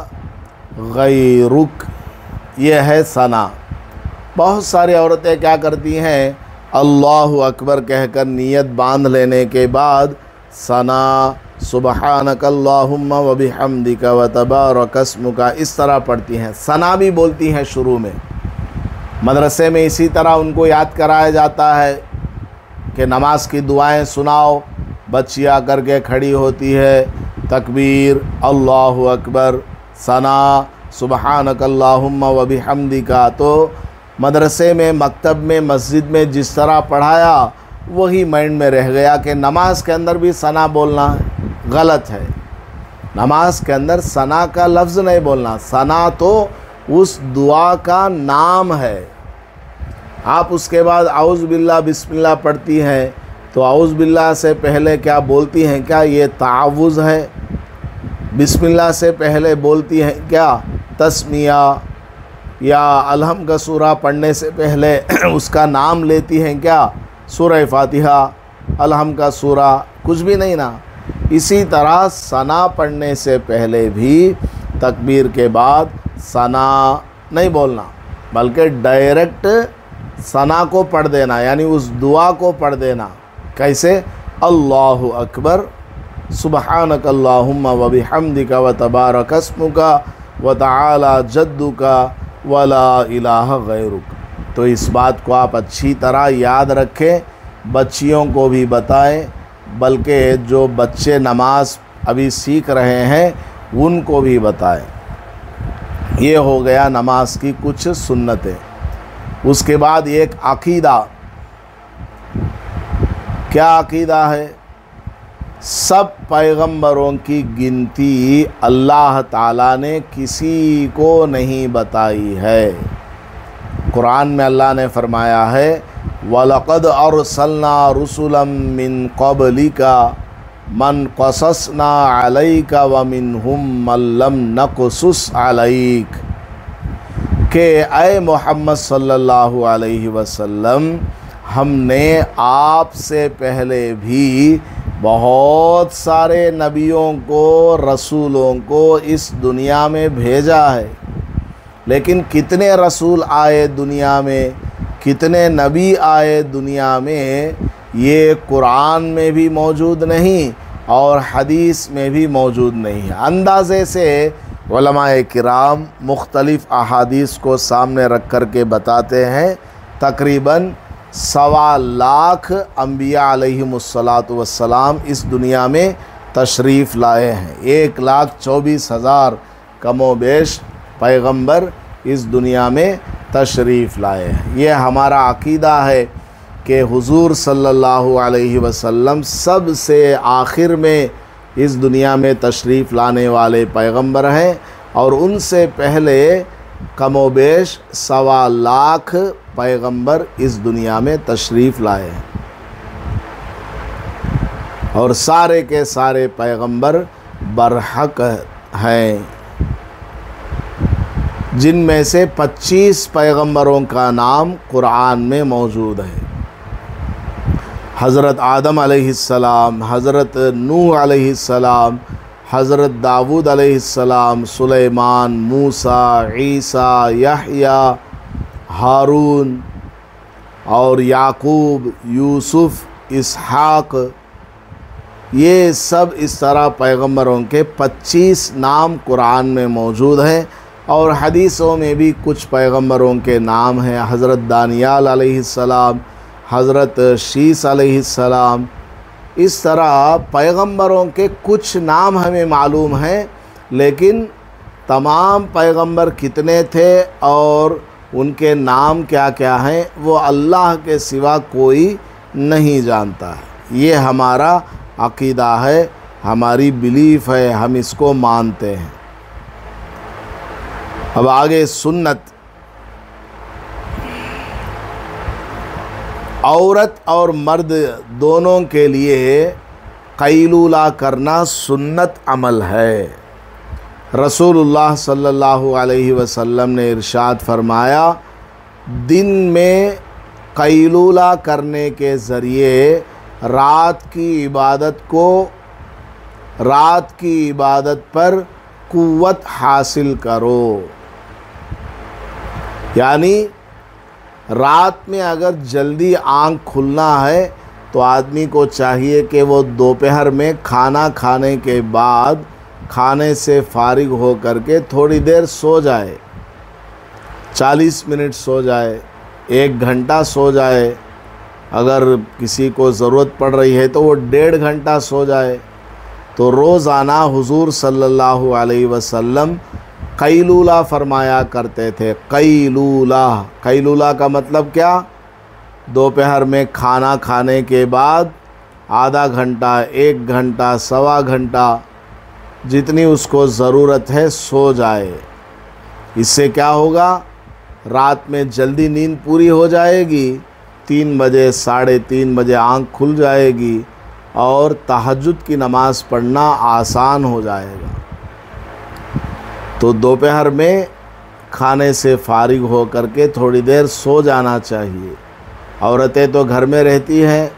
गैरुक। ये है सना। बहुत सारी औरतें क्या करती हैं, अल्लाहु अकबर कहकर नियत बांध लेने के बाद सना सुब्हानकल्लाहुम्मा व बिहम्दिका व तबारकस्मुका इस तरह पढ़ती हैं। सना भी बोलती हैं शुरू में। मदरसे में इसी तरह उनको याद कराया जाता है कि नमाज की दुआएं सुनाओ। बच्ची आकर के खड़ी होती है, तकबीर, अल्लाहु अकबर, सना सुब्हानकल्लाहुम्मा व बिहम्दिका। तो मदरसे में, मकतब में, मस्जिद में जिस तरह पढ़ाया वही माइंड में रह गया कि नमाज के अंदर भी सना बोलना है। गलत है। नमाज के अंदर सना का लफ्ज़ नहीं बोलना। सना तो उस दुआ का नाम है। आप उसके बाद औज़ बिल्लाह बिस्मिल्लाह पढ़ती हैं तो औज़ बिल्लाह से पहले क्या बोलती हैं? क्या ये तावुज़ है? बिस्मिल्लाह से पहले बोलती हैं क्या तस्मिया? या अलहम का सूरा पढ़ने से पहले उसका नाम लेती हैं क्या? सूरह फातिहा, अलहम का सूरा, कुछ भी नहीं ना। इसी तरह सना पढ़ने से पहले भी तकबीर के बाद सना नहीं बोलना, बल्कि डायरेक्ट सना को पढ़ देना, यानी उस दुआ को पढ़ देना। कैसे? अल्लाहु अकबर सुब्हानकल्लाहुम्मा व बिहम्दिका व तबारकस्मुका व तआला जद्दुका व ला इलाहा गैरुक। तो इस बात को आप अच्छी तरह याद रखें, बच्चियों को भी बताएं, बल्कि जो बच्चे नमाज अभी सीख रहे हैं उनको भी बताएं। ये हो गया नमाज की कुछ सुन्नतें। उसके बाद एक अकीदा। क्या अकीदा है? सब पैगंबरों की गिनती अल्लाह ताला ने किसी को नहीं बताई है। कुरान में अल्लाह ने फरमाया है, वलक़द अरसलना रुसुलम मिन क़ब्लिका मन क़ससना अलैका व मिनहुम मन लम नक़सुस अलैक। के ऐ मोहम्मद सल्लल्लाहु अलैहि वसल्लम, हमने आपसे पहले भी बहुत सारे नबियों को, रसूलों को इस दुनिया में भेजा है। लेकिन कितने रसूल आए दुनिया में, कितने नबी आए दुनिया में, ये कुरान में भी मौजूद नहीं और हदीस में भी मौजूद नहीं है। अंदाज़े से उलमाए किराम मुख्तलिफ़ अहादीस को सामने रख कर के बताते हैं तकरीबन 1.25 लाख अम्बिया अलैहिमुस्सलातु वस्सलाम इस दुनिया में तशरीफ़ लाए हैं। 1,24,000 कमोबेश पैगंबर इस दुनिया में तशरीफ़ लाए हैं। ये हमारा अक़ीदा है कि हुज़ूर सल्लल्लाहु अलैहि वसल्लम सबसे आखिर में इस दुनिया में तशरीफ़ लाने वाले पैगंबर हैं और उनसे पहले कमोबेश 1.25 लाख पैगंबर इस दुनिया में तशरीफ़ लाए हैं और सारे के सारे पैगंबर बरहक हैं, जिनमें से 25 पैगंबरों का नाम कुरान में मौजूद है। हज़रत आदम अलैहिस्सलाम, हज़रत नूह अलैहिस्सलाम, हज़रत दाऊद अलैहिस्सलाम, सुलेमान, मूसा, ईसा, यहया, हारून और याकूब, यूसुफ़, इसहाक़, ये सब इस तरह पैगंबरों के 25 नाम कुरान में मौजूद हैं और हदीसों में भी कुछ पैगंबरों के नाम हैं। हज़रत दानियाल अलैहिस्सलाम, हज़रत शीस अलैहिस्सलाम, इस तरह पैगंबरों के कुछ नाम हमें मालूम हैं, लेकिन तमाम पैगंबर कितने थे और उनके नाम क्या क्या हैं वो अल्लाह के सिवा कोई नहीं जानता है। ये हमारा अक़ीदा है, हमारी बिलीफ है, हम इसको मानते हैं। अब आगे सुन्नत। औरत और मर्द दोनों के लिए कैलूला करना सुन्नत अमल है। रसूलुल्लाह सल्लल्लाहु अलैहि वसल्लम ने इरशाद फरमाया, दिन में कैलूला करने के ज़रिए रात की इबादत पर कुव्वत हासिल करो। यानी रात में अगर जल्दी आँख खुलना है तो आदमी को चाहिए कि वो दोपहर में खाना खाने के बाद खाने से फारिग हो करके थोड़ी देर सो जाए, 40 मिनट सो जाए, 1 घंटा सो जाए, अगर किसी को ज़रूरत पड़ रही है तो वो 1.5 घंटा सो जाए। तो रोज़ाना हुज़ूर सल्लल्लाहु अलैहि वसल्लम कैलूला फरमाया करते थे। कैलूला का मतलब क्या? दोपहर में खाना खाने के बाद आधा घंटा, 1 घंटा, 1.25 घंटा, जितनी उसको ज़रूरत है सो जाए। इससे क्या होगा? रात में जल्दी नींद पूरी हो जाएगी, 3 बजे, 3:30 बजे आँख खुल जाएगी और तहज्जुद की नमाज़ पढ़ना आसान हो जाएगा। तो दोपहर में खाने से फारिग हो करके थोड़ी देर सो जाना चाहिए। औरतें तो घर में रहती हैं,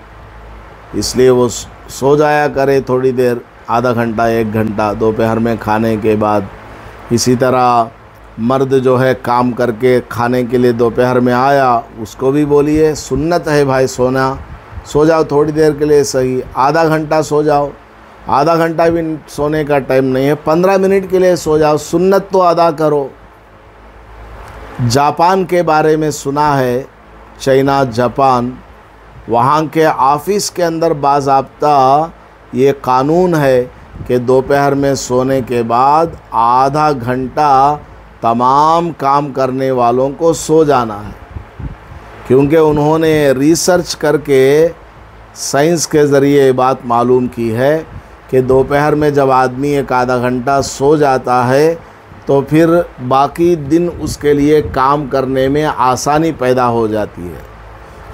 इसलिए वो सो जाया करे थोड़ी देर, आधा घंटा, 1 घंटा दोपहर में खाने के बाद। इसी तरह मर्द जो है काम करके खाने के लिए दोपहर में आया, उसको भी बोलिए सुन्नत है भाई सोना, सो जाओ थोड़ी देर के लिए, सही आधा घंटा सो जाओ, आधा घंटा भी सोने का टाइम नहीं है, 15 मिनट के लिए सो जाओ, सुन्नत तो अदा करो। जापान के बारे में सुना है, चाइना, जापान, वहाँ के ऑफिस के अंदर बाज़ाब्ता ये कानून है कि दोपहर में सोने के बाद आधा घंटा तमाम काम करने वालों को सो जाना है, क्योंकि उन्होंने रिसर्च करके साइंस के ज़रिए बात मालूम की है कि दोपहर में जब आदमी 1 आधा घंटा सो जाता है तो फिर बाकी दिन उसके लिए काम करने में आसानी पैदा हो जाती है।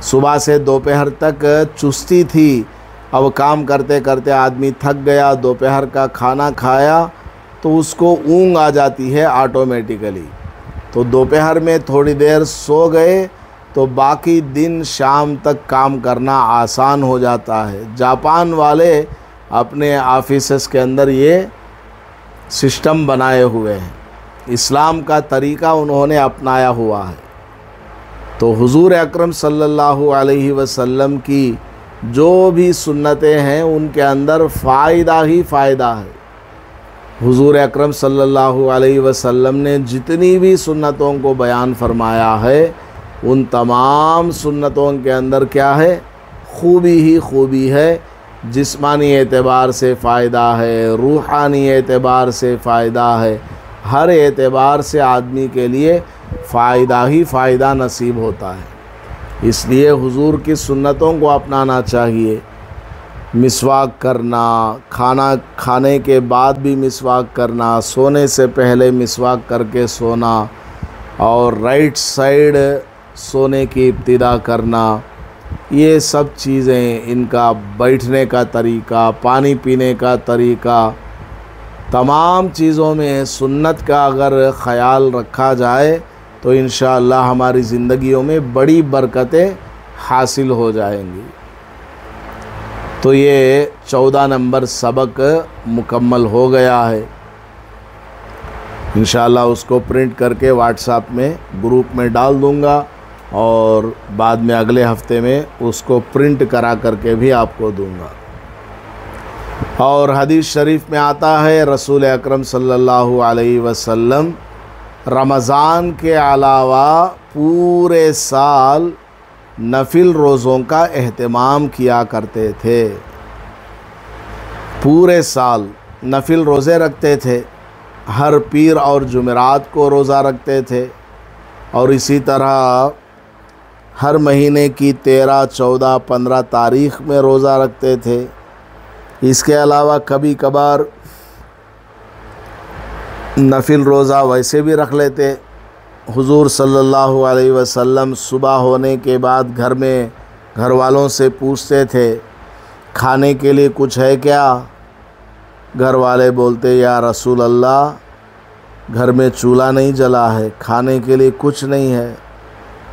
सुबह से दोपहर तक चुस्ती थी, अब काम करते करते आदमी थक गया, दोपहर का खाना खाया तो उसको ऊँघ आ जाती है ऑटोमेटिकली। तो दोपहर में थोड़ी देर सो गए तो बाकी दिन शाम तक काम करना आसान हो जाता है। जापान वाले अपने ऑफिसेस के अंदर ये सिस्टम बनाए हुए हैं, इस्लाम का तरीक़ा उन्होंने अपनाया हुआ है। तो हुज़ूर अकरम सल्लल्लाहु अलैहि वसल्लम की जो भी सुन्नतें हैं उनके अंदर फ़ायदा ही फ़ायदा है। हुज़ूर अकरम सल्लल्लाहु अलैहि वसल्लम ने जितनी भी सुन्नतों को बयान फरमाया है उन तमाम सुन्नतों के अंदर क्या है? खूबी ही खूबी है। जिस्मानी एतबार से फ़ायदा है, रूहानी एतबार से फ़ायदा है, हर एतबार से आदमी के लिए फ़ायदा ही फ़ायदा नसीब होता है। इसलिए हुजूर की सुन्नतों को अपनाना चाहिए। मिसवाक करना, खाना खाने के बाद भी मिसवाक करना, सोने से पहले मिसवाक करके सोना और राइट साइड सोने की इब्तिदा करना, ये सब चीज़ें, इनका बैठने का तरीका, पानी पीने का तरीका, तमाम चीज़ों में सुन्नत का अगर ख़याल रखा जाए तो इंशाअल्लाह हमारी ज़िंदगियों में बड़ी बरकतें हासिल हो जाएंगी। तो ये 14 नंबर सबक मुकम्मल हो गया है। इंशाअल्लाह उसको प्रिंट करके व्हाट्सएप में ग्रुप में डाल दूँगा और बाद में अगले हफ्ते में उसको प्रिंट करा करके भी आपको दूँगा। और हदीस शरीफ में आता है रसूल अकरम सल्लल्लाहु अलैहि वसल्लम रमज़ान के अलावा पूरे साल नफिल रोज़ों का एहतमाम किया करते थे। पूरे साल नफिल रोज़े रखते थे, हर पीर और जुमेरात को रोज़ा रखते थे और इसी तरह हर महीने की 13, 14, 15 तारीख़ में रोज़ा रखते थे। इसके अलावा कभी कभार नफिल रोज़ा वैसे भी रख लेते। हुजूर सल्लल्लाहु अलैहि वसल्लम सुबह होने के बाद घर वालों से पूछते थे खाने के लिए कुछ है क्या? घर वाले बोलते या रसूल अल्लाह घर में चूल्हा नहीं जला है, खाने के लिए कुछ नहीं है।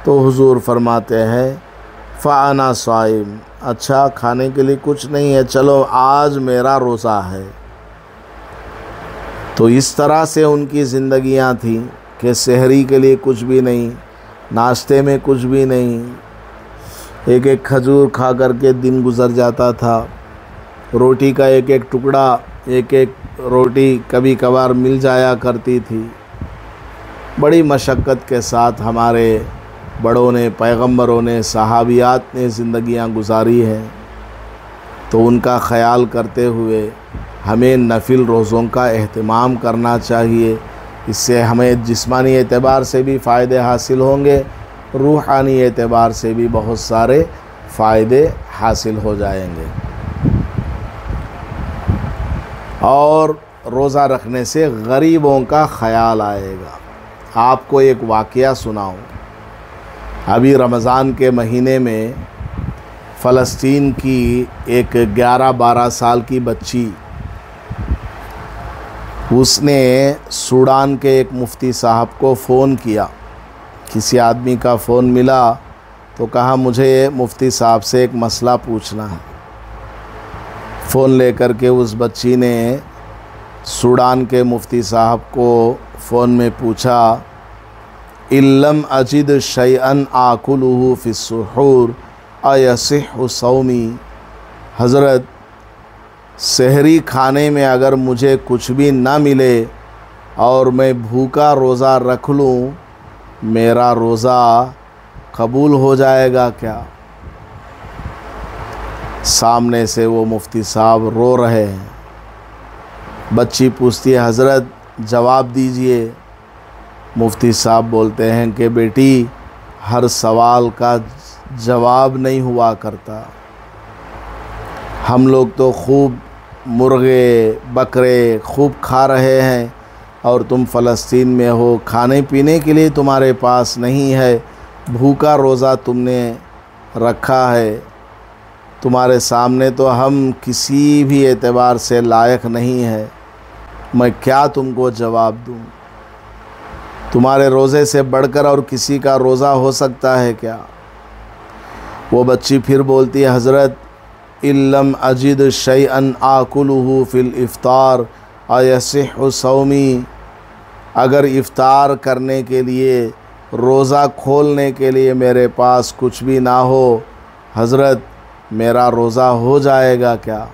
तो हुजूर फरमाते हैं फ़ाना साइम, अच्छा खाने के लिए कुछ नहीं है, चलो आज मेरा रोज़ा है। तो इस तरह से उनकी ज़िंदगियां थीं कि सहरी के लिए कुछ भी नहीं, नाश्ते में कुछ भी नहीं, एक एक खजूर खा करके दिन गुज़र जाता था। रोटी का एक एक टुकड़ा, एक एक रोटी कभी कभार मिल जाया करती थी। बड़ी मशक्क़त के साथ हमारे बड़ों ने, पैगंबरों ने, सहाबियात ने ज़िंदगियां गुजारी हैं। तो उनका ख़याल करते हुए हमें नफिल रोज़ों का एहतमाम करना चाहिए। इससे हमें जिस्मानी एतबार से भी फ़ायदे हासिल होंगे, रूहानी एतबार से भी बहुत सारे फ़ायदे हासिल हो जाएंगे। और रोज़ा रखने से गरीबों का ख़याल आएगा। आपको एक वाक़या सुनाऊं। अभी रमज़ान के महीने में फ़लस्तीन की एक 11-12 साल की बच्ची, उसने सूडान के एक मुफ्ती साहब को फ़ोन किया। किसी आदमी का फ़ोन मिला तो कहा मुझे मुफ्ती साहब से एक मसला पूछना है। फ़ोन लेकर के उस बच्ची ने सूडान के मुफ्ती साहब को फ़ोन में पूछा, इल्लम अजिद शैअन आकुलुहु फ़िस्सुहूर अयसिहु सौमी, हज़रत सहरी खाने में अगर मुझे कुछ भी ना मिले और मैं भूखा रोज़ा रख लूँ, मेरा रोज़ा कबूल हो जाएगा क्या? सामने से वो मुफ्ती साहब रो रहे हैं। बच्ची पूछती है हज़रत जवाब दीजिए। मुफ्ती साहब बोलते हैं कि बेटी हर सवाल का जवाब नहीं हुआ करता। हम लोग तो खूब मुर्गे बकरे खूब खा रहे हैं और तुम फ़लस्तीन में हो, खाने पीने के लिए तुम्हारे पास नहीं है, भूखा रोज़ा तुमने रखा है। तुम्हारे सामने तो हम किसी भी एतबार से लायक नहीं है, मैं क्या तुमको जवाब दूँ? तुम्हारे रोज़े से बढ़कर और किसी का रोज़ा हो सकता है क्या? वो बच्ची फिर बोलती है हज़रत इल्लम अजिद शैअन आकुलुहु फ़िल इफ़्तार अयसिहु सौमी, अगर इफ़्तार करने के लिए, रोज़ा खोलने के लिए मेरे पास कुछ भी ना हो, हज़रत मेरा रोज़ा हो जाएगा क्या?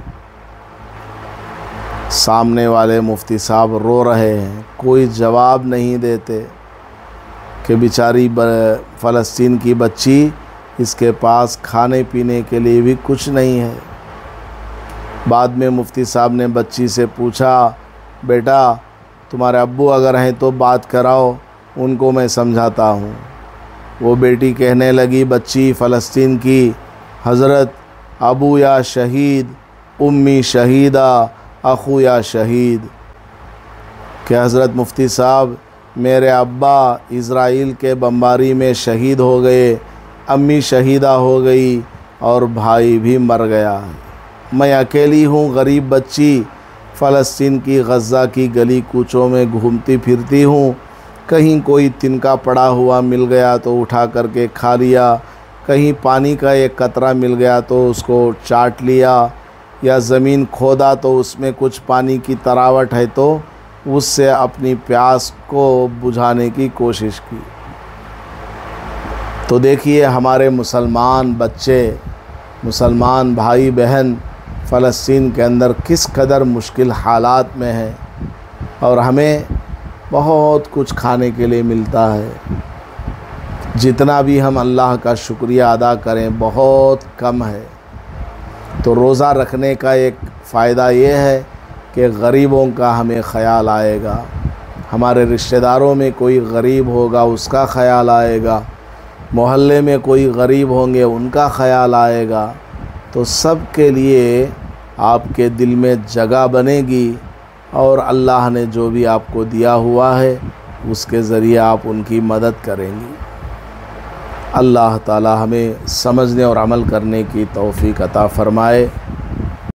सामने वाले मुफ्ती साहब रो रहे हैं, कोई जवाब नहीं देते। कि बेचारी फ़लस्तीन की बच्ची, इसके पास खाने पीने के लिए भी कुछ नहीं है। बाद में मुफ्ती साहब ने बच्ची से पूछा, बेटा तुम्हारे अब्बू अगर हैं तो बात कराओ, उनको मैं समझाता हूँ। वो बेटी कहने लगी, बच्ची फ़लस्तीन की, हज़रत अबू या शहीद, उम्मी शहीदा, अखू या शहीद, कि हज़रत मुफ्ती साहब मेरे अब्बा इज़राइल के बमबारी में शहीद हो गए, अम्मी शहीदा हो गई और भाई भी मर गया है। मैं अकेली हूँ, गरीब बच्ची, फ़लस्तीन की गज़ा की गली कूचों में घूमती फिरती हूँ। कहीं कोई तिनका पड़ा हुआ मिल गया तो उठा करके खा लिया, कहीं पानी का एक कतरा मिल गया तो उसको चाट लिया, या ज़मीन खोदा तो उसमें कुछ पानी की तरावट है तो उससे अपनी प्यास को बुझाने की कोशिश की। तो देखिए हमारे मुसलमान बच्चे, मुसलमान भाई बहन फ़लस्तीन के अंदर किस कदर मुश्किल हालात में हैं, और हमें बहुत कुछ खाने के लिए मिलता है। जितना भी हम अल्लाह का शुक्रिया अदा करें बहुत कम है। तो रोज़ा रखने का एक फ़ायदा ये है कि गरीबों का हमें ख़याल आएगा, हमारे रिश्तेदारों में कोई गरीब होगा उसका ख़याल आएगा, मोहल्ले में कोई गरीब होंगे उनका ख़याल आएगा। तो सब के लिए आपके दिल में जगह बनेगी, और अल्लाह ने जो भी आपको दिया हुआ है उसके ज़रिए आप उनकी मदद करेंगी। अल्लाह ताला हमें समझने और अमल करने की तौफ़ीक़ अता फ़रमाए।